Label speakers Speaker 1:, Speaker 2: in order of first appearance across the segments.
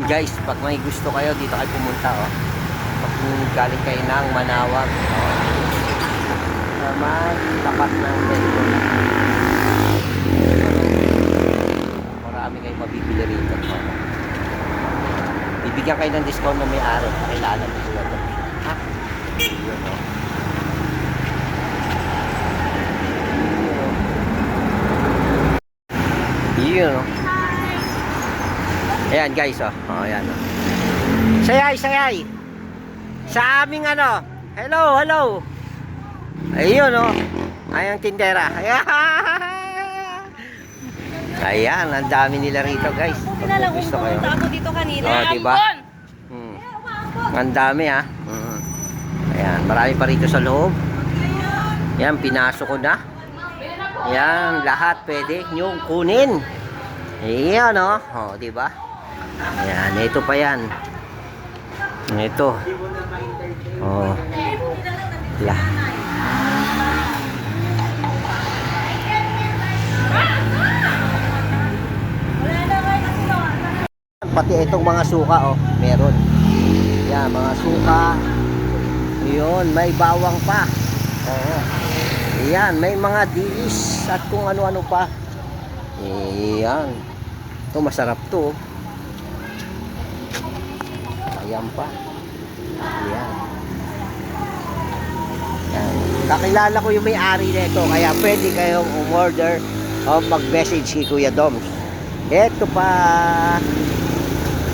Speaker 1: Guys, pag may gusto kayo, dito kayo pumunta, oh. Pag galing kayo ng Manawag, oh. Naman, tapat ng metro. Marami kayong mabibili rito, oh. Bibigyan kayo ng discount na may-ari. Pakilala mo sila ito. Ha? Yun, oh. Yun, oh. Ayan guys, oh. Oh, ayan, oh. Sayay, sayay. Sa aming ano. Hello, hello. Ayun, oh. Ayang tindera. Ayan. Ayan, ang dami nila rito, guys.
Speaker 2: Kilala
Speaker 1: Pag
Speaker 2: kong
Speaker 1: gusto kayo.
Speaker 2: pumunta ako dito kanina.
Speaker 1: Oh, diba? Ang dami, ha. Ayan, marami pa rito sa loob. Ayan, pinasok ko na. Ayan, lahat pwede nyo kunin. Ayan, oh. Oh, diba? Ayan, ito pa yan. Ito. Oh. Yeah. Pati itong mga suka, oh, meron. Yan, mga suka. Yun, may bawang pa. Oo. Yan, may mga dilis at kung ano-ano pa. Yan. Ito, masarap to. Ayan pa. Yan. Yan. Kakilala ko yung may-ari nito, kaya pwede kayong umorder o mag-message kay Kuya Doms. Ito pa.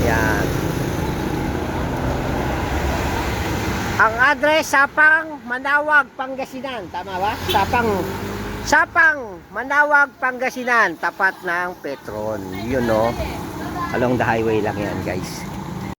Speaker 1: Yan. Ang address, Sapang, Manawag, Pangasinan. Tama ba? Sapang, Manawag, Pangasinan. Tapat ng Petron. Yun, no? Along the highway lang yan, guys.